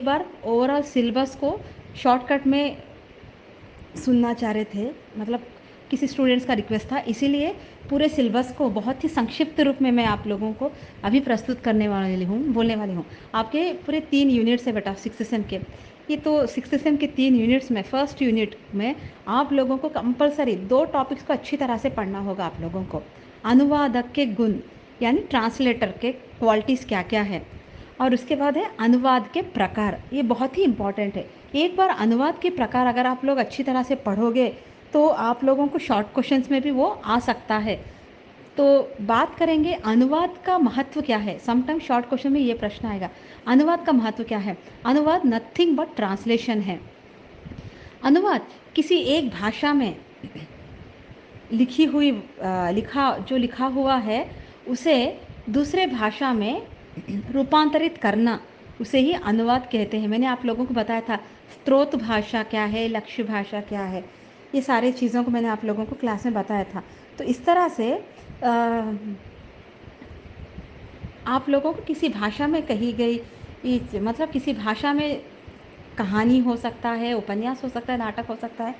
बार overall syllabus को shortcut में सुनना चाह रहे थे, मतलब किसी स्टूडेंट्स का रिक्वेस्ट था, इसीलिए पूरे सिलेबस को बहुत ही संक्षिप्त रूप में मैं आप लोगों को अभी प्रस्तुत करने वाली हूँ, बोलने वाली हूँ। आपके पूरे 3 यूनिट्स है बेटा 6th सेम के। ये तो 6th सेम के 3 यूनिट्स में फर्स्ट यूनिट में आप लोगों को कंपलसरी 2 टॉपिक्स को अच्छी तरह से पढ़ना होगा आप लोगों को। अनुवादक के गुण यानी ट्रांसलेटर के क्वालिटीज़ क्या-क्या है, और उसके बाद है अनुवाद के प्रकार। ये बहुत ही इम्पॉर्टेंट है। एक बार अनुवाद के प्रकार अगर आप लोग अच्छी तरह से पढ़ोगे तो आप लोगों को शॉर्ट क्वेश्चंस में भी वो आ सकता है। तो बात करेंगे अनुवाद का महत्व क्या है। समटाइम शॉर्ट क्वेश्चन में ये प्रश्न आएगा, अनुवाद का महत्व क्या है। अनुवाद नथिंग बट ट्रांसलेशन है। अनुवाद किसी एक भाषा में लिखी हुई लिखा हुआ है उसे दूसरे भाषा में रूपांतरित करना, उसे ही अनुवाद कहते हैं। मैंने आप लोगों को बताया था स्रोत भाषा क्या है, लक्ष्य भाषा क्या है, ये सारी चीज़ों को मैंने आप लोगों को क्लास में बताया था। तो इस तरह से आप लोगों को किसी भाषा में कही गई मतलब किसी भाषा में कहानी हो सकता है, उपन्यास हो सकता है, नाटक हो सकता है,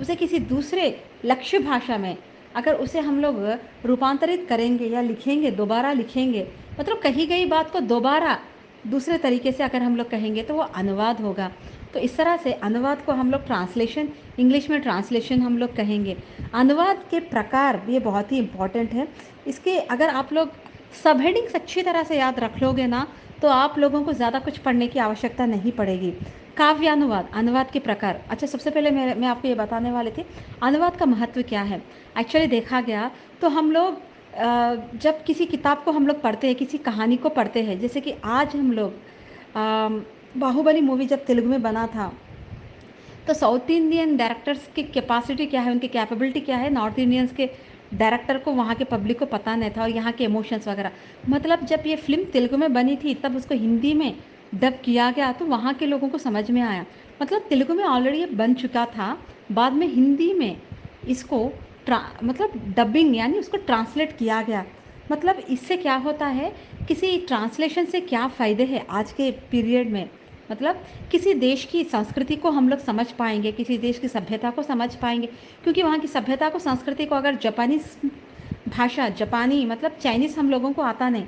उसे किसी दूसरे लक्ष्य भाषा में अगर उसे हम लोग रूपांतरित करेंगे या लिखेंगे, दोबारा लिखेंगे, मतलब कही गई बात को दोबारा दूसरे तरीके से अगर हम लोग कहेंगे तो वो अनुवाद होगा। तो इस तरह से अनुवाद को हम लोग ट्रांसलेशन, इंग्लिश में ट्रांसलेशन हम लोग कहेंगे। अनुवाद के प्रकार ये बहुत ही इम्पॉर्टेंट है। इसके अगर आप लोग सब हेडिंग्स अच्छी तरह से याद रख लोगे ना, तो आप लोगों को ज़्यादा कुछ पढ़ने की आवश्यकता नहीं पड़ेगी। काव्यानुवाद, अनुवाद के प्रकार। अच्छा, सबसे पहले मैं आपको ये बताने वाली थी अनुवाद का महत्व क्या है। एक्चुअली देखा गया तो हम लोग जब किसी किताब को हम लोग पढ़ते हैं, किसी कहानी को पढ़ते हैं, जैसे कि आज हम लोग बाहुबली मूवी जब तेलुगु में बना था, तो साउथ इंडियन डायरेक्टर्स की कैपेसिटी क्या है, उनकी कैपेबिलिटी क्या है, नॉर्थ इंडियंस के डायरेक्टर को, वहाँ के पब्लिक को पता नहीं था, और यहाँ के इमोशंस वगैरह। मतलब जब ये फिल्म तेलुगु में बनी थी तब उसको हिंदी में डब किया गया तो वहाँ के लोगों को समझ में आया। मतलब तेलुगु में ऑलरेडी ये बन चुका था, बाद में हिंदी में इसको मतलब डबिंग यानी उसको ट्रांसलेट किया गया। मतलब इससे क्या होता है, किसी ट्रांसलेशन से क्या फ़ायदे हैं आज के पीरियड में, मतलब किसी देश की संस्कृति को हम लोग समझ पाएंगे, किसी देश की सभ्यता को समझ पाएंगे, क्योंकि वहाँ की सभ्यता को, संस्कृति को अगर जापानीज भाषा, जापानी मतलब चाइनीज़ हम लोगों को आता नहीं,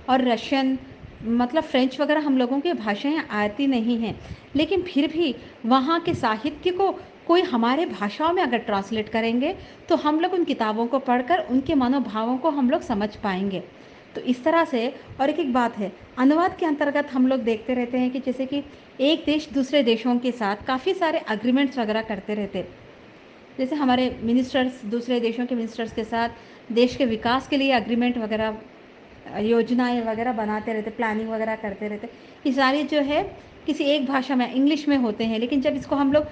और रशियन मतलब फ्रेंच वगैरह हम लोगों की भाषाएं आती नहीं हैं, लेकिन फिर भी वहाँ के साहित्य को कोई हमारे भाषाओं में अगर ट्रांसलेट करेंगे तो हम लोग उन किताबों को पढ़कर उनके मनोभावों को हम लोग समझ पाएंगे। तो इस तरह से, और एक बात है, अनुवाद के अंतर्गत हम लोग देखते रहते हैं कि जैसे कि एक देश दूसरे देशों के साथ काफ़ी सारे अग्रीमेंट्स वगैरह करते रहते, जैसे हमारे मिनिस्टर्स दूसरे देशों के मिनिस्टर्स के साथ देश के विकास के लिए अग्रीमेंट वगैरह, योजनाएं वगैरह बनाते रहते, प्लानिंग वगैरह करते रहते। ये सारी जो है किसी एक भाषा में, इंग्लिश में होते हैं, लेकिन जब इसको हम लोग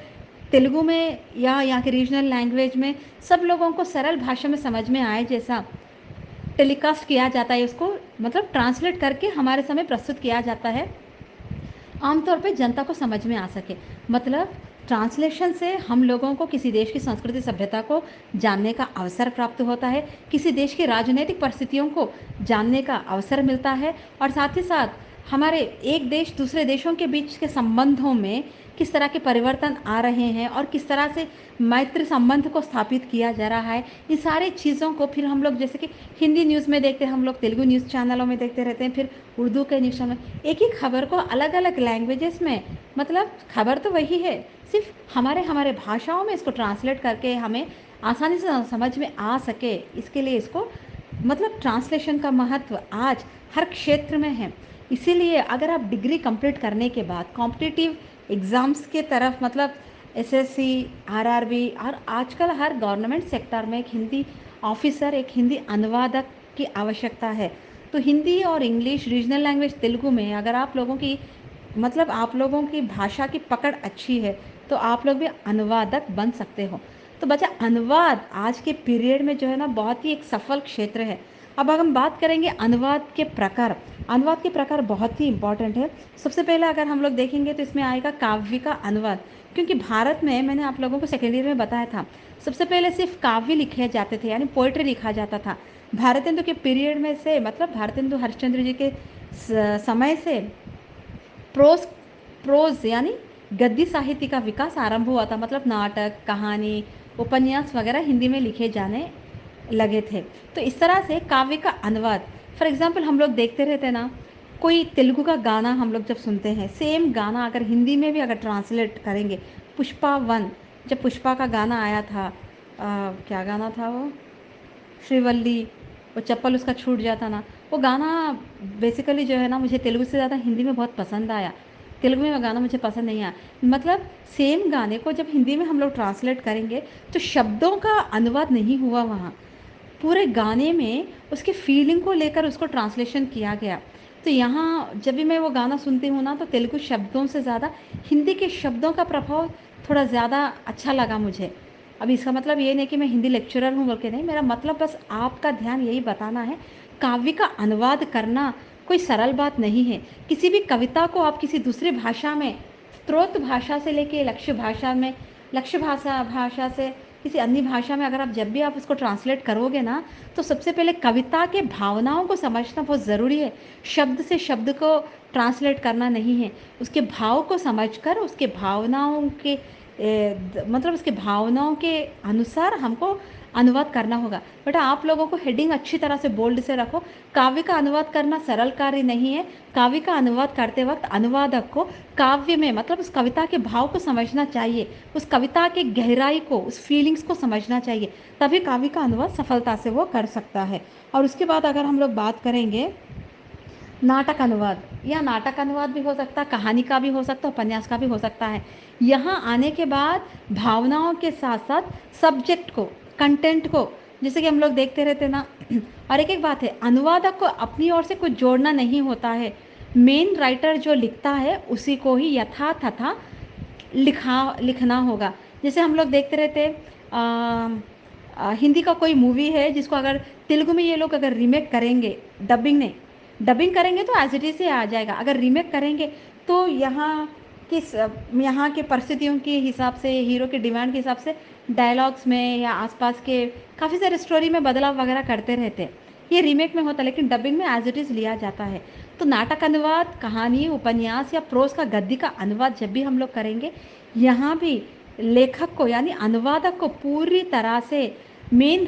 तेलुगु में या यहाँ के रीजनल लैंग्वेज में सब लोगों को सरल भाषा में समझ में आए जैसा टेलीकास्ट किया जाता है, उसको मतलब ट्रांसलेट करके हमारे सामने प्रस्तुत किया जाता है, आमतौर पे जनता को समझ में आ सके। मतलब ट्रांसलेशन से हम लोगों को किसी देश की संस्कृति, सभ्यता को जानने का अवसर प्राप्त होता है, किसी देश की राजनीतिक परिस्थितियों को जानने का अवसर मिलता है, और साथ ही साथ हमारे एक देश दूसरे देशों के बीच के संबंधों में किस तरह के परिवर्तन आ रहे हैं और किस तरह से मैत्री संबंध को स्थापित किया जा रहा है, इन सारी चीज़ों को फिर हम लोग जैसे कि हिंदी न्यूज़ में देखते हैं, हम लोग तेलुगु न्यूज़ चैनलों में देखते रहते हैं, फिर उर्दू के न्यूज़ चैनल, एक ही खबर को अलग अलग लैंग्वेजेस में, मतलब खबर तो वही है, सिर्फ हमारे हमारे भाषाओं में इसको ट्रांसलेट करके हमें आसानी से समझ में आ सके, इसके लिए इसको मतलब ट्रांसलेशन का महत्व आज हर क्षेत्र में है। इसीलिए अगर आप डिग्री कंप्लीट करने के बाद कॉम्पिटिटिव एग्ज़ाम्स के तरफ, मतलब एसएससी, आरआरबी, और आजकल हर गवर्नमेंट सेक्टर में एक हिंदी ऑफिसर, एक हिंदी अनुवादक की आवश्यकता है। तो हिंदी और इंग्लिश, रीजनल लैंग्वेज तेलुगु में अगर आप लोगों की, मतलब आप लोगों की भाषा की पकड़ अच्छी है तो आप लोग भी अनुवादक बन सकते हो। तो बच्चा अनुवाद आज के पीरियड में जो है ना बहुत ही एक सफल क्षेत्र है। अब अगर हम बात करेंगे अनुवाद के प्रकार, अनुवाद के प्रकार बहुत ही इंपॉर्टेंट है। सबसे पहले अगर हम लोग देखेंगे तो इसमें आएगा काव्य का अनुवाद, क्योंकि भारत में मैंने आप लोगों को सेकेंड ईयर में बताया था सबसे पहले सिर्फ काव्य लिखे जाते थे, यानी पोइट्री लिखा जाता था। भारतेंदु के पीरियड में से, मतलब भारतेंदु हरिश्चंद्र जी के समय से प्रोस प्रोज़ यानी गद्य साहित्य का विकास आरंभ हुआ था। मतलब नाटक, कहानी, उपन्यास वगैरह हिंदी में लिखे जाने लगे थे। तो इस तरह से काव्य का अनुवाद, फॉर एग्ज़ाम्पल हम लोग देखते रहते हैं ना, कोई तेलुगु का गाना हम लोग जब सुनते हैं, सेम गाना अगर हिंदी में भी अगर ट्रांसलेट करेंगे, पुष्पा 1 जब पुष्पा का गाना आया था, क्या गाना था वो? श्रीवल्ली, वो चप्पल उसका छूट जाता ना, वो गाना बेसिकली जो है ना मुझे तेलुगु से ज़्यादा हिंदी में बहुत पसंद आया। तेलुगु में वो गाना मुझे पसंद नहीं आया। मतलब सेम गाने को जब हिंदी में हम लोग ट्रांसलेट करेंगे तो शब्दों का अनुवाद नहीं हुआ वहाँ, पूरे गाने में उसकी फीलिंग को लेकर उसको ट्रांसलेशन किया गया। तो यहाँ जब भी मैं वो गाना सुनती हूँ ना, तो तेलुगु शब्दों से ज़्यादा हिंदी के शब्दों का प्रभाव थोड़ा ज़्यादा अच्छा लगा मुझे। अब इसका मतलब ये नहीं कि मैं हिंदी लेक्चरर हूँ बोल के नहीं, मेरा मतलब बस आपका ध्यान यही बताना है, काव्य का अनुवाद करना कोई सरल बात नहीं है। किसी भी कविता को आप किसी दूसरी भाषा में, स्रोत भाषा से लेके लक्ष्य भाषा में, लक्ष्य भाषा भाषा से किसी अन्य भाषा में अगर आप जब भी आप उसको ट्रांसलेट करोगे ना, तो सबसे पहले कविता के भावनाओं को समझना बहुत ज़रूरी है। शब्द से शब्द को ट्रांसलेट करना नहीं है, उसके भाव को समझकर उसके भावनाओं के मतलब उसके भावनाओं के अनुसार हमको अनुवाद करना होगा। बेटा आप लोगों को हेडिंग अच्छी तरह से बोल्ड से रखो, काव्य का अनुवाद करना सरल कार्य नहीं है। काव्य का अनुवाद करते वक्त अनुवादक को काव्य में मतलब उस कविता के भाव को समझना चाहिए, उस कविता के गहराई को, उस फीलिंग्स को समझना चाहिए, तभी काव्य का अनुवाद सफलता से वो कर सकता है। और उसके बाद अगर हम लोग बात करेंगे नाटक अनुवाद, या नाटक अनुवाद भी हो सकता है, कहानी का भी हो सकता है, उपन्यास का भी हो सकता है। यहाँ आने के बाद भावनाओं के साथ साथ सब्जेक्ट को, कंटेंट को, जैसे कि हम लोग देखते रहते ना और एक एक बात है, अनुवादक को अपनी ओर से कुछ जोड़ना नहीं होता है। मेन राइटर जो लिखता है उसी को ही यथा तथा लिखना होगा। जैसे हम लोग देखते रहते हिंदी का कोई मूवी है जिसको अगर तेलुगु में ये लोग अगर रीमेक करेंगे, डबिंग नहीं, डबिंग करेंगे तो एज इट इज़ ही आ जाएगा। अगर रीमेक करेंगे तो किस यहाँ के परिस्थितियों के हिसाब से, हीरो के डिमांड के हिसाब से डायलॉग्स में या आसपास के काफ़ी सारे स्टोरी में बदलाव वगैरह करते रहते हैं। ये रीमेक में होता है, लेकिन डबिंग में एज इट इज़ लिया जाता है। तो नाटक अनुवाद, कहानी, उपन्यास या प्रोज का गद्य का अनुवाद जब भी हम लोग करेंगे, यहाँ भी लेखक को यानी अनुवादक को पूरी तरह से मेन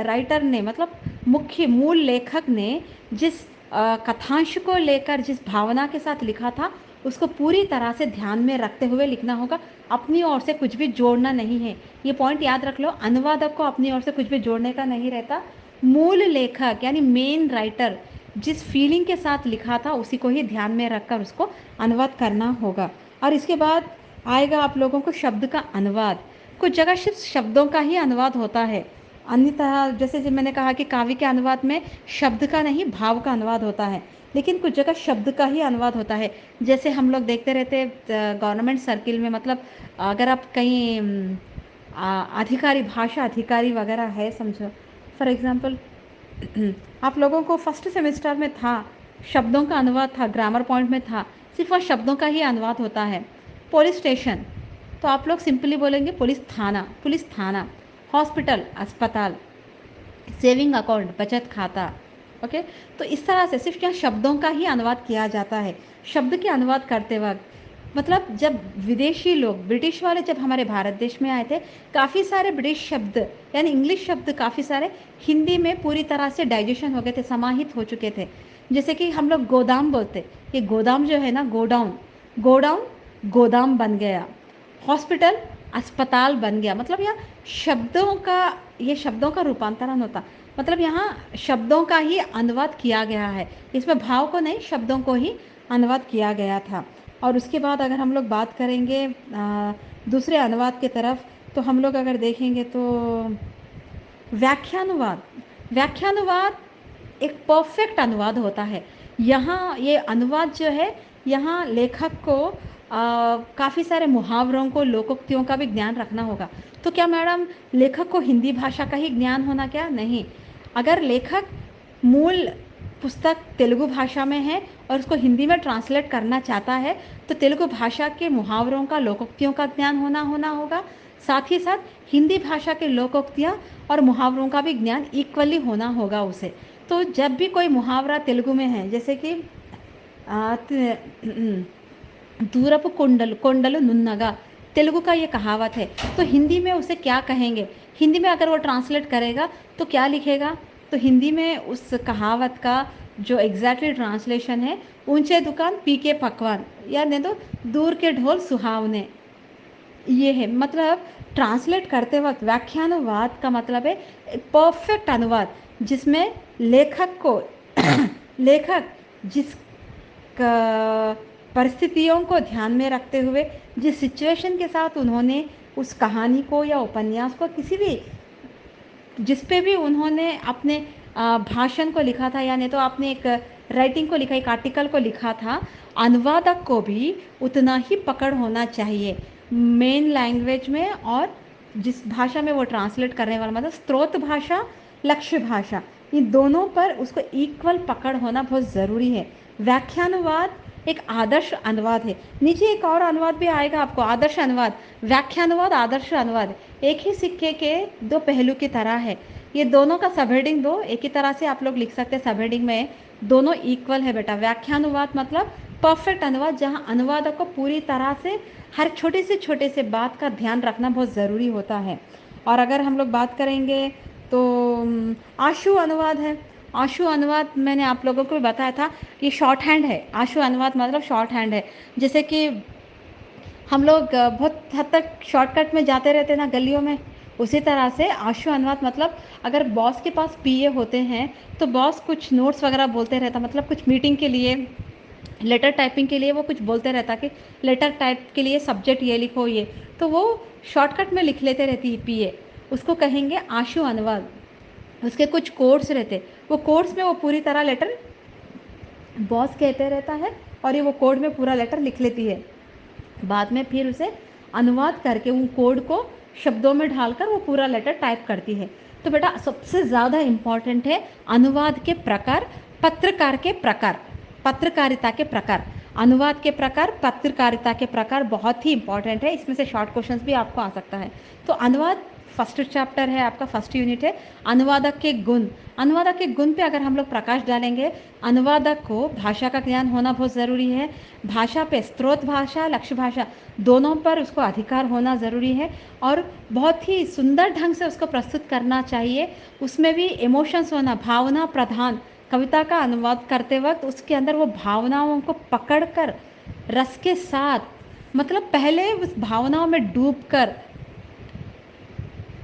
राइटर ने मतलब मुख्य मूल लेखक ने जिस कथांश को लेकर जिस भावना के साथ लिखा था उसको पूरी तरह से ध्यान में रखते हुए लिखना होगा। अपनी ओर से कुछ भी जोड़ना नहीं है, ये पॉइंट याद रख लो। अनुवादक को अपनी ओर से कुछ भी जोड़ने का नहीं रहता। मूल लेखक यानी मेन राइटर जिस फीलिंग के साथ लिखा था उसी को ही ध्यान में रखकर उसको अनुवाद करना होगा। और इसके बाद आएगा आप लोगों को शब्द का अनुवाद। कुछ जगह सिर्फ शब्दों का ही अनुवाद होता है, अन्यथा जैसे जब मैंने कहा कि काव्य के अनुवाद में शब्द का नहीं भाव का अनुवाद होता है, लेकिन कुछ जगह शब्द का ही अनुवाद होता है। जैसे हम लोग देखते रहते गवर्नमेंट सर्किल में, मतलब अगर आप कहीं अधिकारी, भाषा अधिकारी वगैरह है समझो, फॉर एग्ज़ाम्पल आप लोगों को फर्स्ट सेमेस्टर में था, शब्दों का अनुवाद था, ग्रामर पॉइंट में था, सिर्फ वह शब्दों का ही अनुवाद होता है। पुलिस स्टेशन तो आप लोग सिंपली बोलेंगे पुलिस थाना, हॉस्पिटल अस्पताल, सेविंग अकाउंट बचत खाता। ओके, तो इस तरह से सिर्फ यहाँ शब्दों का ही अनुवाद किया जाता है। शब्द के अनुवाद करते वक्त मतलब जब विदेशी लोग, ब्रिटिश वाले जब हमारे भारत देश में आए थे, काफ़ी सारे ब्रिटिश शब्द यानी इंग्लिश शब्द काफ़ी सारे हिंदी में पूरी तरह से डाइजेशन हो गए थे, समाहित हो चुके थे। जैसे कि हम लोग गोदाम बोलते, ये गोदाम जो है ना, गोडाउन, गोडाउन गोदाम बन गया, हॉस्पिटल अस्पताल बन गया। मतलब यहाँ शब्दों का, ये शब्दों का रूपांतरण होता, मतलब यहाँ शब्दों का ही अनुवाद किया गया है, इसमें भाव को नहीं, शब्दों को ही अनुवाद किया गया था। और उसके बाद अगर हम लोग बात करेंगे दूसरे अनुवाद की तरफ, तो हम लोग अगर देखेंगे तो व्याख्यानुवाद, व्याख्यानुवाद एक परफेक्ट अनुवाद होता है। यहाँ ये अनुवाद जो है, यहाँ लेखक को काफ़ी सारे मुहावरों को, लोकोक्तियों का भी ज्ञान रखना होगा। तो क्या मैडम लेखक को हिंदी भाषा का ही ज्ञान होना, क्या नहीं? अगर लेखक मूल पुस्तक तेलुगु भाषा में है और उसको हिंदी में ट्रांसलेट करना चाहता है, तो तेलुगु भाषा के मुहावरों का, लोकोक्तियों का ज्ञान होना होगा। साथ ही साथ हिंदी भाषा के लोकोक्तियाँ और मुहावरों का भी ज्ञान इक्वली होना होगा उसे। तो जब भी कोई मुहावरा तेलुगु में है, जैसे कि दूरपु कोंडलु कोंडलु नुन्नगा, तेलुगु का ये कहावत है। तो हिंदी में उसे क्या कहेंगे? हिंदी में अगर वो ट्रांसलेट करेगा तो क्या लिखेगा? तो हिंदी में उस कहावत का जो एग्जैक्टली ट्रांसलेशन है, ऊंचे दुकान पीके पकवान, या नहीं तो दूर के ढोल सुहावने, ये है। मतलब ट्रांसलेट करते वक्त व्याख्यानुवाद का मतलब है एक परफेक्ट अनुवाद, जिसमें लेखक को लेखक जिस परिस्थितियों को ध्यान में रखते हुए, जिस सिचुएशन के साथ उन्होंने उस कहानी को या उपन्यास को, किसी भी जिस पे भी उन्होंने अपने भाषण को लिखा था, या नहीं तो आपने एक राइटिंग को लिखा, एक आर्टिकल को लिखा था, अनुवादक को भी उतना ही पकड़ होना चाहिए मेन लैंग्वेज में, और जिस भाषा में वो ट्रांसलेट करने वाला, मतलब स्रोत भाषा, लक्ष्य भाषा, इन दोनों पर उसको इक्वल पकड़ होना बहुत ज़रूरी है। व्याख्यानुवाद एक आदर्श अनुवाद है। नीचे एक और अनुवाद भी आएगा आपको, आदर्श अनुवाद, व्याख्यानुवाद, आदर्श अनुवाद, एक ही सिक्के के दो पहलू की तरह है। ये दोनों का सब हेडिंग दो एक ही तरह से आप लोग लिख सकते हैं, सब हेडिंग में दोनों इक्वल है बेटा। व्याख्यानुवाद मतलब परफेक्ट अनुवाद, जहाँ अनुवादक को पूरी तरह से हर छोटे से बात का ध्यान रखना बहुत ज़रूरी होता है। और अगर हम लोग बात करेंगे तो आशु अनुवाद है। आशु अनुवाद मैंने आप लोगों को भी बताया था, ये शॉर्ट हैंड है। आशु अनुवाद मतलब शॉर्ट हैंड है। जैसे कि हम लोग बहुत हद तक शॉर्टकट में जाते रहते हैं ना गलियों में, उसी तरह से आशु अनुवाद मतलब अगर बॉस के पास पीए होते हैं तो बॉस कुछ नोट्स वगैरह बोलते रहता, मतलब कुछ मीटिंग के लिए, लेटर टाइपिंग के लिए वो कुछ बोलते रहता कि लेटर टाइप के लिए सब्जेक्ट ये लिखो, ये तो वो शॉर्टकट में लिख लेते रहती है पीए, उसको कहेंगे आशु अनुवाद। उसके कुछ कोड्स रहते, वो कोड्स में वो पूरी तरह लेटर बॉस कहते रहता है, और ये वो कोड में पूरा लेटर लिख लेती है। बाद में फिर उसे अनुवाद करके उन कोड को शब्दों में ढालकर वो पूरा लेटर टाइप करती है। तो बेटा सबसे ज़्यादा इम्पॉर्टेंट है अनुवाद के प्रकार, पत्रकार के प्रकार, पत्रकारिता के प्रकार, अनुवाद के प्रकार, पत्रकारिता के प्रकार बहुत ही इंपॉर्टेंट है। इसमें से शॉर्ट क्वेश्चंस भी आपको आ सकता है। तो अनुवाद फर्स्ट चैप्टर है आपका, फर्स्ट यूनिट है अनुवादक के गुण। अनुवादक के गुण पे अगर हम लोग प्रकाश डालेंगे, अनुवादक को भाषा का ज्ञान होना बहुत ज़रूरी है। भाषा पे स्रोत भाषा, लक्ष्य भाषा दोनों पर उसको अधिकार होना ज़रूरी है, और बहुत ही सुंदर ढंग से उसको प्रस्तुत करना चाहिए। उसमें भी इमोशंस होना, भावना प्रधान। कविता का अनुवाद करते वक्त उसके अंदर वो भावनाओं को पकड़कर रस के साथ, मतलब पहले उस भावनाओं में डूबकर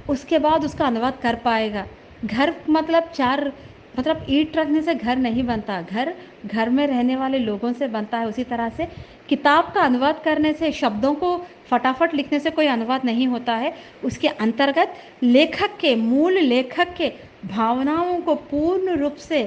उसके बाद उसका अनुवाद कर पाएगा। घर मतलब चार, मतलब ईंट रखने से घर नहीं बनता, घर घर में रहने वाले लोगों से बनता है। उसी तरह से किताब का अनुवाद करने से, शब्दों को फटाफट लिखने से कोई अनुवाद नहीं होता है। उसके अंतर्गत लेखक के, मूल लेखक के भावनाओं को पूर्ण रूप से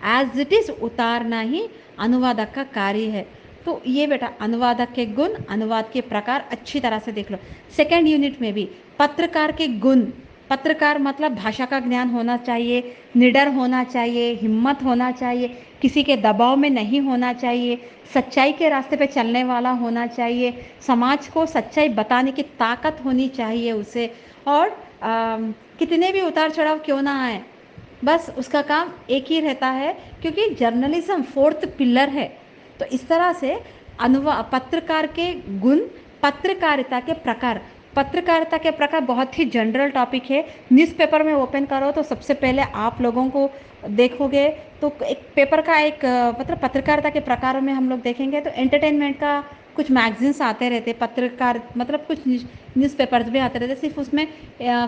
एज इट इज़ उतारना ही अनुवादक का कार्य है। तो ये बेटा अनुवादक के गुण, अनुवाद के प्रकार अच्छी तरह से देख लो। सेकेंड यूनिट में भी पत्रकार के गुण, पत्रकार मतलब भाषा का ज्ञान होना चाहिए, निडर होना चाहिए, हिम्मत होना चाहिए, किसी के दबाव में नहीं होना चाहिए, सच्चाई के रास्ते पे चलने वाला होना चाहिए, समाज को सच्चाई बताने की ताकत होनी चाहिए उसे, और कितने भी उतार चढ़ाव क्यों ना आए, बस उसका काम एक ही रहता है, क्योंकि जर्नलिज्म फोर्थ पिलर है। तो इस तरह से पत्रकार के गुण, पत्रकारिता के प्रकार। पत्रकारिता के प्रकार बहुत ही जनरल टॉपिक है। न्यूज़पेपर में ओपन करो तो सबसे पहले आप लोगों को देखोगे तो एक पेपर का एक मतलब पत्रकारिता के प्रकारों में हम लोग देखेंगे तो एंटरटेनमेंट का कुछ मैगजीन्स आते रहते, पत्रकार मतलब कुछ न्यूज़पेपर्स भी आते रहते, सिर्फ उसमें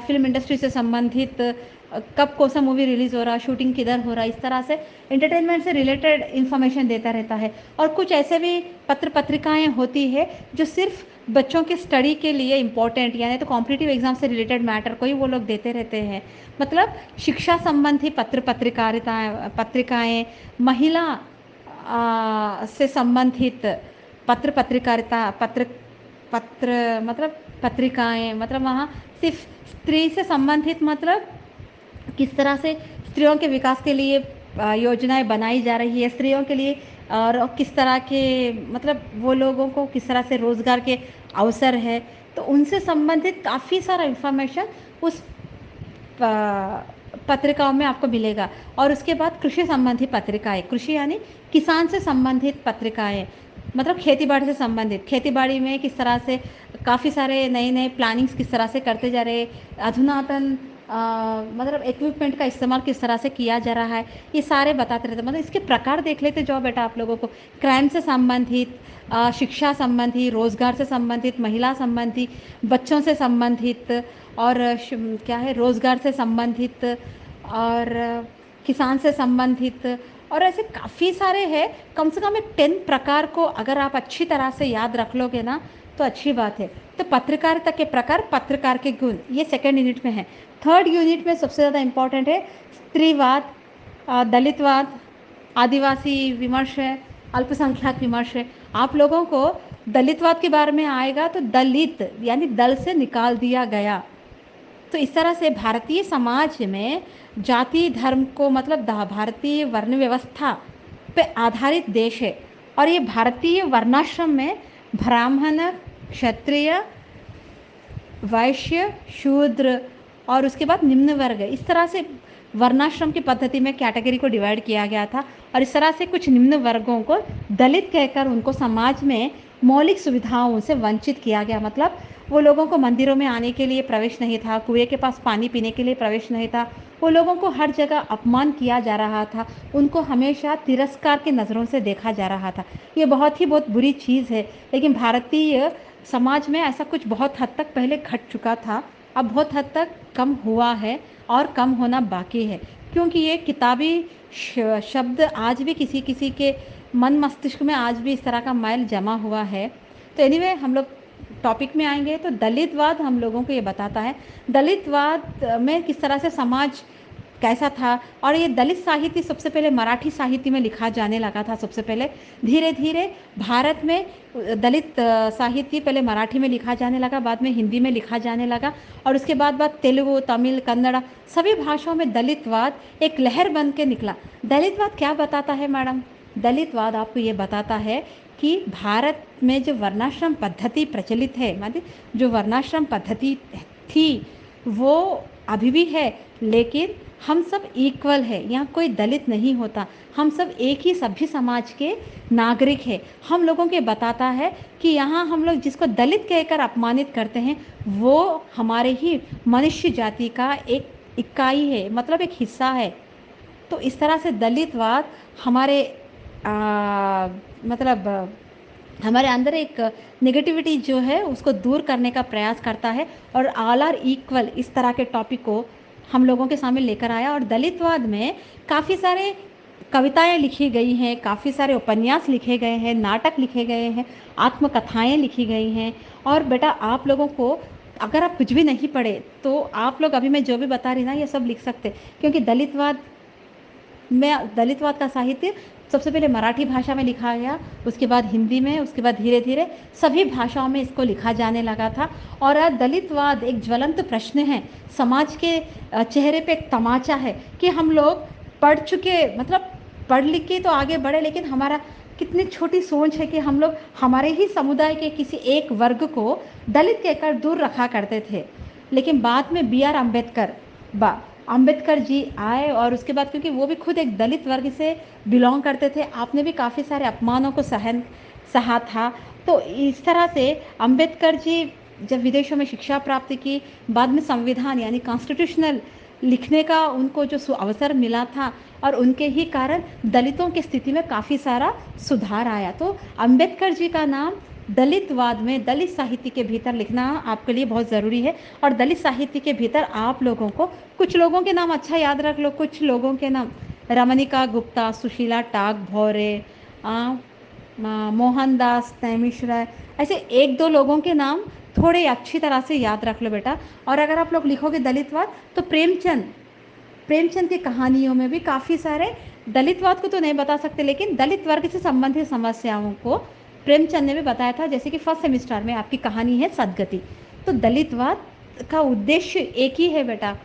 फिल्म इंडस्ट्री से संबंधित कब कौन सा मूवी रिलीज़ हो रहा, शूटिंग किधर हो रहा, इस तरह से एंटरटेनमेंट से रिलेटेड इन्फॉर्मेशन देता रहता है। और कुछ ऐसे भी पत्र पत्रिकाएँ होती है जो सिर्फ बच्चों के स्टडी के लिए इम्पोर्टेंट, यानी तो कॉम्पिटिटिव एग्जाम से रिलेटेड मैटर को ही वो लोग देते रहते हैं। मतलब शिक्षा संबंधी पत्र पत्रिकाएँ, महिला से संबंधित पत्र पत्रकारिता, पत्र मतलब पत्रिकाएँ, मतलब वहाँ सिर्फ स्त्री से संबंधित, मतलब किस तरह से स्त्रियों के विकास के लिए योजनाएं बनाई जा रही है स्त्रियों के लिए, और किस तरह के मतलब वो लोगों को किस तरह से रोज़गार के अवसर है, तो उनसे संबंधित काफ़ी सारा इन्फॉर्मेशन उस पत्रिकाओं में आपको मिलेगा। और उसके बाद कृषि संबंधी पत्रिकाएं, कृषि यानी किसान से संबंधित पत्रिकाएं, मतलब खेती-बाड़ी से संबंधित, खेती-बाड़ी में किस तरह से काफ़ी सारे नए-नए प्लानिंग्स किस तरह से करते जा रहे हैं, अधुनातन मतलब इक्विपमेंट का इस्तेमाल किस तरह से किया जा रहा है, ये सारे बताते रहते हैं। मतलब इसके प्रकार देख लेते जाओ बेटा आप लोगों को, क्राइम से संबंधित, शिक्षा संबंधी, रोज़गार से संबंधित, महिला संबंधी, बच्चों से संबंधित और क्या है रोज़गार से संबंधित और किसान से संबंधित और ऐसे काफ़ी सारे हैं। कम से कम एक 10 प्रकार को अगर आप अच्छी तरह से याद रख लोगे ना तो अच्छी बात है। तो पत्रकारिता के प्रकार, पत्रकार के गुण, ये सेकंड यूनिट में है। थर्ड यूनिट में सबसे ज़्यादा इम्पोर्टेंट है स्त्रीवाद, दलितवाद, आदिवासी विमर्श है, अल्पसंख्यक विमर्श है। आप लोगों को दलितवाद के बारे में आएगा तो दलित यानी दल से निकाल दिया गया। तो इस तरह से भारतीय समाज में जाति धर्म को मतलब भारतीय वर्ण व्यवस्था पे आधारित देश है और ये भारतीय वर्णाश्रम में ब्राह्मण, क्षत्रिय, वैश्य, शूद्र और उसके बाद निम्न वर्ग, इस तरह से वर्णाश्रम की पद्धति में कैटेगरी को डिवाइड किया गया था। और इस तरह से कुछ निम्न वर्गों को दलित कहकर उनको समाज में मौलिक सुविधाओं से वंचित किया गया। मतलब वो लोगों को मंदिरों में आने के लिए प्रवेश नहीं था, कुएं के पास पानी पीने के लिए प्रवेश नहीं था, वो लोगों को हर जगह अपमान किया जा रहा था, उनको हमेशा तिरस्कार की नज़रों से देखा जा रहा था। ये बहुत बुरी चीज़ है। लेकिन भारतीय समाज में ऐसा कुछ बहुत हद तक पहले घट चुका था, अब बहुत हद तक कम हुआ है और कम होना बाकी है, क्योंकि ये किताबी शब्द आज भी किसी किसी के मन मस्तिष्क में आज भी इस तरह का मैल जमा हुआ है। तो एनीवे हम लोग टॉपिक में आएंगे। तो दलितवाद हम लोगों को ये बताता है दलितवाद में किस तरह से समाज कैसा था। और ये दलित साहित्य सबसे पहले मराठी साहित्य में लिखा जाने लगा था। सबसे पहले धीरे धीरे भारत में दलित साहित्य पहले मराठी में लिखा जाने लगा, बाद में हिंदी में लिखा जाने लगा और उसके बाद तेलुगु, तमिल, कन्नड़ सभी भाषाओं में दलितवाद एक लहर बन के निकला। दलितवाद क्या बताता है मैडम? दलितवाद आपको ये बताता है कि भारत में जो वर्णाश्रम पद्धति प्रचलित है, मतलब जो वर्णाश्रम पद्धति थी वो अभी भी है, लेकिन हम सब इक्वल है, यहाँ कोई दलित नहीं होता, हम सब एक ही सभ्य समाज के नागरिक हैं। हम लोगों के बताता है कि यहाँ हम लोग जिसको दलित कहकर अपमानित करते हैं वो हमारे ही मनुष्य जाति का एक इकाई है, मतलब एक हिस्सा है। तो इस तरह से दलितवाद हमारे मतलब हमारे अंदर एक नेगेटिविटी जो है उसको दूर करने का प्रयास करता है और ऑल आर इक्वल इस तरह के टॉपिक को हम लोगों के सामने लेकर आया। और दलितवाद में काफ़ी सारे कविताएं लिखी गई हैं, काफ़ी सारे उपन्यास लिखे गए हैं, नाटक लिखे गए हैं, आत्मकथाएं लिखी गई हैं। और बेटा आप लोगों को अगर आप कुछ भी नहीं पढ़े तो आप लोग अभी मैं जो भी बता रही ना ये सब लिख सकते, क्योंकि दलितवाद का साहित्य सबसे पहले मराठी भाषा में लिखा गया, उसके बाद हिंदी में, उसके बाद धीरे धीरे सभी भाषाओं में इसको लिखा जाने लगा था। और दलितवाद एक ज्वलंत प्रश्न है, समाज के चेहरे पे एक तमाचा है कि हम लोग पढ़ चुके, मतलब पढ़ लिख के तो आगे बढ़े, लेकिन हमारा कितनी छोटी सोच है कि हम लोग हमारे ही समुदाय के किसी एक वर्ग को दलित कहकर दूर रखा करते थे। लेकिन बाद में बी आर अम्बेडकर जी आए और उसके बाद क्योंकि वो भी खुद एक दलित वर्ग से बिलोंग करते थे, आपने भी काफ़ी सारे अपमानों को सहा था। तो इस तरह से अम्बेडकर जी जब विदेशों में शिक्षा प्राप्त की, बाद में संविधान यानी कॉन्स्टिट्यूशनल लिखने का उनको जो अवसर मिला था और उनके ही कारण दलितों की स्थिति में काफ़ी सारा सुधार आया। तो अम्बेडकर जी का नाम दलितवाद में, दलित साहित्य के भीतर लिखना आपके लिए बहुत ज़रूरी है। और दलित साहित्य के भीतर आप लोगों को कुछ लोगों के नाम अच्छा याद रख लो, कुछ लोगों के नाम रमणिका गुप्ता, सुशीला टाक भौरे, मोहनदास मिश्रा, ऐसे एक दो लोगों के नाम थोड़े अच्छी तरह से याद रख लो बेटा। और अगर आप लोग लिखोगे दलितवाद तो प्रेमचंद की कहानियों में भी काफ़ी सारे, दलितवाद को तो नहीं बता सकते लेकिन दलित वर्ग से संबंधित समस्याओं को प्रेमचंद ने भी बताया था। जैसे कि फर्स्ट सेमिस्टर में आपकी कहानी है सदगति। तो दलितवाद का उद्देश्य एक ही है बेटा,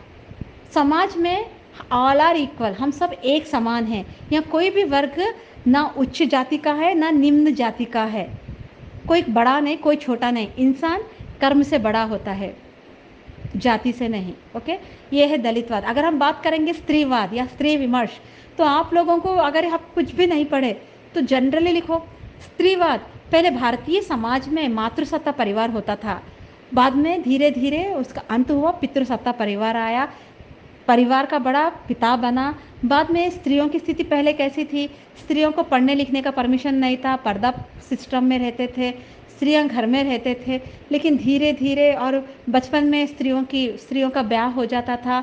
समाज में ऑल आर इक्वल, हम सब एक समान हैं, यहाँ कोई भी वर्ग ना उच्च जाति का है ना निम्न जाति का है, कोई बड़ा नहीं कोई छोटा नहीं, इंसान कर्म से बड़ा होता है, जाति से नहीं। ओके, ये है दलितवाद। अगर हम बात करेंगे स्त्रीवाद या स्त्री विमर्श, तो आप लोगों को अगर आप कुछ भी नहीं पढ़े तो जनरली लिखो, स्त्रीवाद पहले भारतीय समाज में मातृसत्ता परिवार होता था, बाद में धीरे धीरे उसका अंत हुआ, पितृसत्ता परिवार आया, परिवार का बड़ा पिता बना। बाद में स्त्रियों की स्थिति पहले कैसी थी, स्त्रियों को पढ़ने लिखने का परमिशन नहीं था, पर्दा सिस्टम में रहते थे, स्त्रियां घर में रहते थे। लेकिन धीरे धीरे और बचपन में स्त्रियों का ब्याह हो जाता था,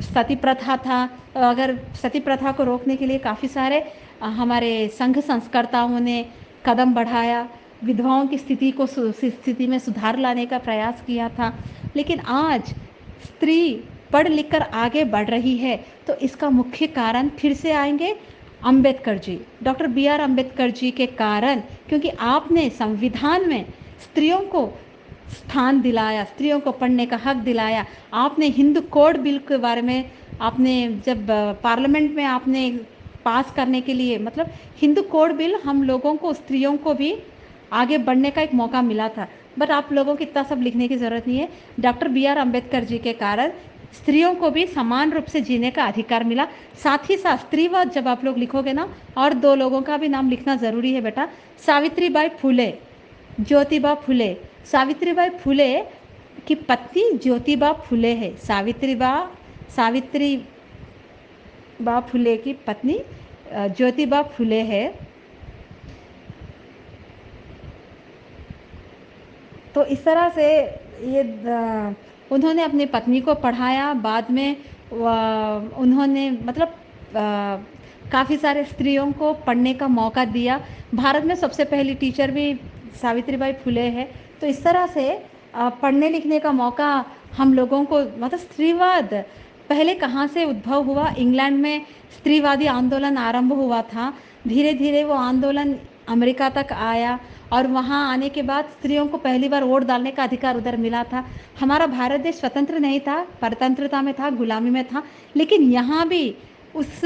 सती प्रथा था। अगर सती प्रथा को रोकने के लिए काफ़ी सारे हमारे संघ संस्कर्ताओं ने कदम बढ़ाया, विधवाओं की स्थिति में सुधार लाने का प्रयास किया था। लेकिन आज स्त्री पढ़ लिख कर आगे बढ़ रही है, तो इसका मुख्य कारण फिर से आएंगे Ambedkar ji, doctor B are Ambedkar ji के कारण। क्योंकि आपने संविधान में स्त्रियों को स्थान दिलाया, स्त्रियों को पढ़ने का हक दिलाया। आपने हिंदू कोड बिल के बारे में आपने जब पार्लियामेंट में आपने पास करने के लिए, मतलब हिंदू कोड बिल हम लोगों को, स्त्रियों को भी आगे बढ़ने का एक मौका मिला था। बट आप लोगों को इतना सब लिखने की ज़रूरत नहीं है। Doctor B are Ambedkar ji के कारण स्त्रियों को भी समान रूप से जीने का अधिकार मिला। साथ ही साथ स्त्रीवाद जब आप लोग लिखोगे ना, और दो लोगों का भी नाम लिखना ज़रूरी है बेटा, सावित्रीबाई फुले, ज्योतिबा फुले। सावित्रीबाई फुले की पत्नी ज्योतिबा फुले है। सावित्रीबा फुले की पत्नी ज्योतिबा फुले है। तो इस तरह से ये उन्होंने अपनी पत्नी को पढ़ाया। बाद में उन्होंने मतलब काफ़ी सारे स्त्रियों को पढ़ने का मौका दिया। भारत में सबसे पहली टीचर भी सावित्रीबाई फुले है। तो इस तरह से पढ़ने लिखने का मौका हम लोगों को, मतलब स्त्रीवाद पहले कहाँ से उद्भव हुआ, इंग्लैंड में स्त्रीवादी आंदोलन आरंभ हुआ था। धीरे धीरे वो आंदोलन अमेरिका तक आया, और वहाँ आने के बाद स्त्रियों को पहली बार वोट डालने का अधिकार उधर मिला था। हमारा भारत देश स्वतंत्र नहीं था, परतंत्रता में था, गुलामी में था। लेकिन यहाँ भी उस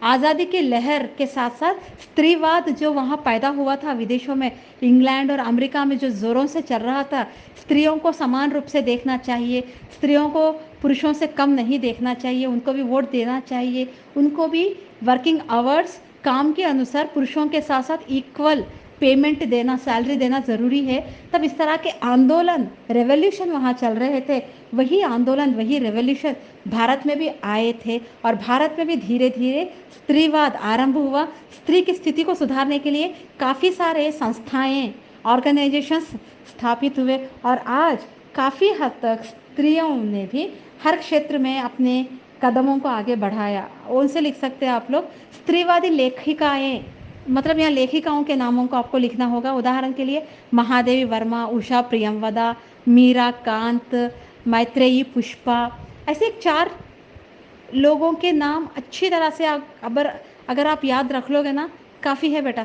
आज़ादी की लहर के साथ साथ स्त्रीवाद जो वहाँ पैदा हुआ था विदेशों में, इंग्लैंड और अमेरिका में जो ज़ोरों से चल रहा था, स्त्रियों को समान रूप से देखना चाहिए, स्त्रियों को पुरुषों से कम नहीं देखना चाहिए, उनको भी वोट देना चाहिए, उनको भी वर्किंग आवर्स काम के अनुसार पुरुषों के साथ साथ इक्वल पेमेंट देना, सैलरी देना ज़रूरी है। तब इस तरह के आंदोलन, रेवोल्यूशन वहाँ चल रहे थे। वही आंदोलन, वही रेवोल्यूशन भारत में भी आए थे, और भारत में भी धीरे धीरे स्त्रीवाद आरंभ हुआ। स्त्री की स्थिति को सुधारने के लिए काफ़ी सारे संस्थाएं, ऑर्गेनाइजेशंस स्थापित हुए, और आज काफ़ी हद तक स्त्रियों ने भी हर क्षेत्र में अपने कदमों को आगे बढ़ाया। उनसे लिख सकते हैं आप लोग स्त्रीवादी लेखिकाएं, मतलब यहाँ लेखिकाओं के नामों को आपको लिखना होगा। उदाहरण के लिए महादेवी वर्मा, उषा प्रियमवदा, मीरा कांत, मैत्रेयी पुष्पा, ऐसे 4 लोगों के नाम अच्छी तरह से अगर आप याद रख लोगे ना, काफ़ी है बेटा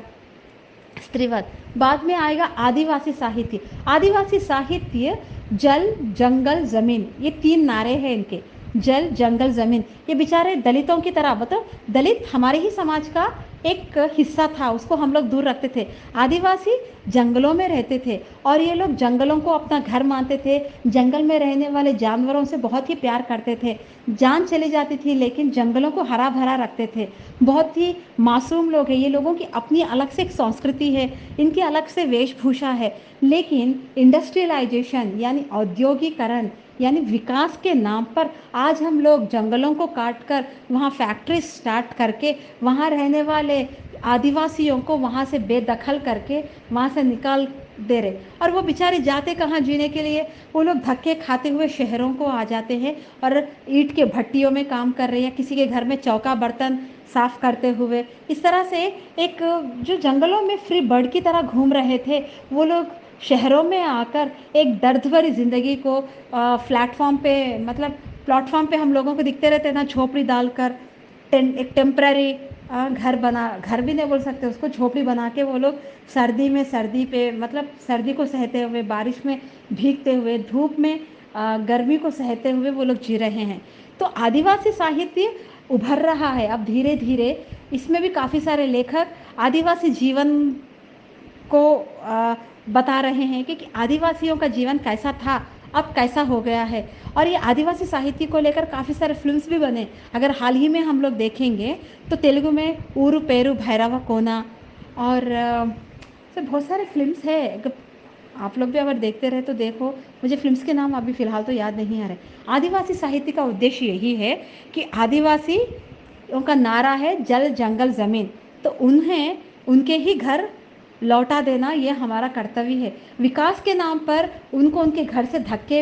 स्त्रीवाद। बाद में आएगा आदिवासी साहित्य। आदिवासी साहित्य जल जंगल ज़मीन, ये 3 नारे हैं इनके, जल जंगल ज़मीन। ये बेचारे दलितों की तरह, मतलब दलित हमारे ही समाज का एक हिस्सा था, उसको हम लोग दूर रखते थे। आदिवासी जंगलों में रहते थे, और ये लोग जंगलों को अपना घर मानते थे, जंगल में रहने वाले जानवरों से बहुत ही प्यार करते थे। जान चली जाती थी लेकिन जंगलों को हरा भरा रखते थे। बहुत ही मासूम लोग हैं ये, लोगों की अपनी अलग से एक संस्कृति है, इनकी अलग से वेशभूषा है। लेकिन इंडस्ट्रियलाइजेशन यानी औद्योगिकरण यानी विकास के नाम पर आज हम लोग जंगलों को काट कर वहाँ फैक्ट्री स्टार्ट करके वहाँ रहने वाले आदिवासियों को वहाँ से बेदखल करके वहाँ से निकाल दे रहे। और वो बेचारे जाते कहाँ जीने के लिए, वो लोग धक्के खाते हुए शहरों को आ जाते हैं और ईंट के भट्टियों में काम कर रहे हैं, किसी के घर में चौका बर्तन साफ करते हुए। इस तरह से एक जो जंगलों में फ्री बर्ड की तरह घूम रहे थे, वो लोग शहरों में आकर एक दर्द भरी ज़िंदगी को प्लेटफॉर्म पे, मतलब प्लेटफॉर्म पे हम लोगों को दिखते रहते हैं ना, झोपड़ी डालकर एक टेम्पररी घर भी नहीं बोल सकते उसको, झोपड़ी बना के वो लोग सर्दी पे, मतलब सर्दी को सहते हुए, बारिश में भीगते हुए, धूप में गर्मी को सहते हुए वो लोग जी रहे हैं। तो आदिवासी साहित्य उभर रहा है अब धीरे धीरे। इसमें भी काफ़ी सारे लेखक आदिवासी जीवन को बता रहे हैं कि आदिवासियों का जीवन कैसा था, अब कैसा हो गया है। और ये आदिवासी साहित्य को लेकर काफ़ी सारे फिल्म्स भी बने। अगर हाल ही में हम लोग देखेंगे तो तेलुगु में ऊरू पेरू भैरवा कोना, और ऐसे बहुत सारे फ़िल्म्स है, आप लोग भी अगर देखते रहे तो देखो। मुझे फ़िल्म्स के नाम अभी फ़िलहाल तो याद नहीं आ रहे। आदिवासी साहित्य का उद्देश्य यही है कि आदिवासी उनका नारा है जल जंगल ज़मीन, तो उन्हें उनके ही घर लौटा देना ये हमारा कर्तव्य है। विकास के नाम पर उनको उनके घर से धक्के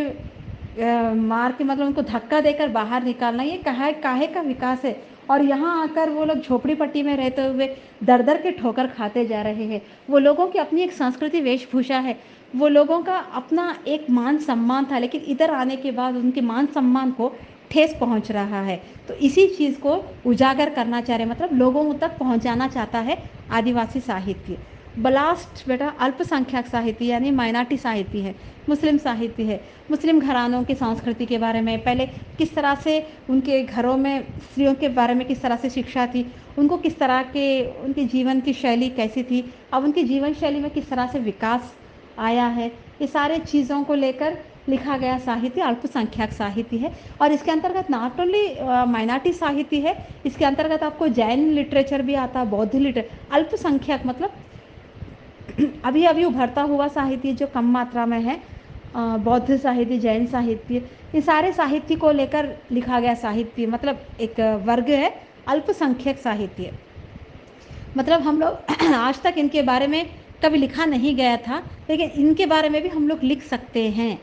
मार के, मतलब उनको धक्का देकर बाहर निकालना, ये काहे काहे का विकास है। और यहाँ आकर वो लोग झोपड़ी पट्टी में रहते हुए दर दर के ठोकर खाते जा रहे हैं। वो लोगों की अपनी एक संस्कृति वेशभूषा है, वो लोगों का अपना एक मान सम्मान था, लेकिन इधर आने के बाद उनके मान सम्मान को ठेस पहुंच रहा है। तो इसी चीज़ को उजागर करना चाह रहे, मतलब लोगों तक पहुंचाना चाहता है आदिवासी साहित्य। ब्लास्ट बेटा अल्पसंख्यक साहित्य यानी माइनॉरिटी साहित्य है, मुस्लिम साहित्य है। मुस्लिम घरानों की संस्कृति के बारे में, पहले किस तरह से उनके घरों में स्त्रियों के बारे में किस तरह से शिक्षा थी, उनको किस तरह के उनके जीवन की शैली कैसी थी, अब उनकी जीवन शैली में किस तरह से विकास आया है, ये सारे चीज़ों को लेकर लिखा गया साहित्य अल्पसंख्यक साहित्य है। और इसके अंतर्गत नॉट ओनली माइनॉरिटी साहित्य है, इसके अंतर्गत आपको जैन लिटरेचर भी आता है, बौद्ध लिटरेचर। अल्पसंख्यक मतलब अभी अभी उभरता हुआ साहित्य जो कम मात्रा में है, बौद्ध साहित्य, जैन साहित्य, ये सारे साहित्य को लेकर लिखा गया साहित्य, मतलब एक वर्ग है अल्पसंख्यक साहित्य। मतलब हम लोग आज तक इनके बारे में कभी लिखा नहीं गया था, लेकिन इनके बारे में भी हम लोग लिख सकते हैं।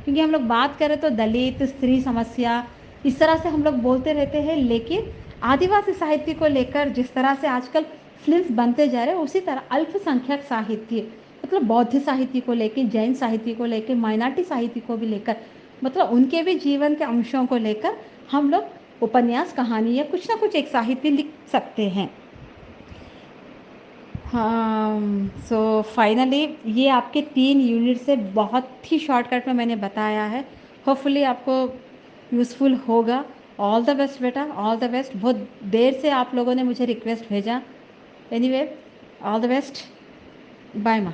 क्योंकि हम लोग बात करें तो दलित स्त्री समस्या इस तरह से हम लोग बोलते रहते हैं, लेकिन आदिवासी साहित्य को लेकर जिस तरह से आजकल फिल्म्स बनते जा रहे हैं, उसी तरह अल्पसंख्यक साहित्य, मतलब बौद्ध साहित्य को लेकर, जैन साहित्य को लेकर, माइनॉरिटी साहित्य को भी लेकर, मतलब उनके भी जीवन के अंशों को लेकर हम लोग उपन्यास कहानी या कुछ ना कुछ एक साहित्य लिख सकते हैं। हाँ, सो फाइनली ये आपके 3 यूनिट से बहुत ही शॉर्टकट में मैंने बताया है। होपफुली आपको यूज़फुल होगा। ऑल द बेस्ट बेटा, ऑल द बेस्ट। बहुत देर से आप लोगों ने मुझे रिक्वेस्ट भेजा। Anyway, all the best. Bye माँ।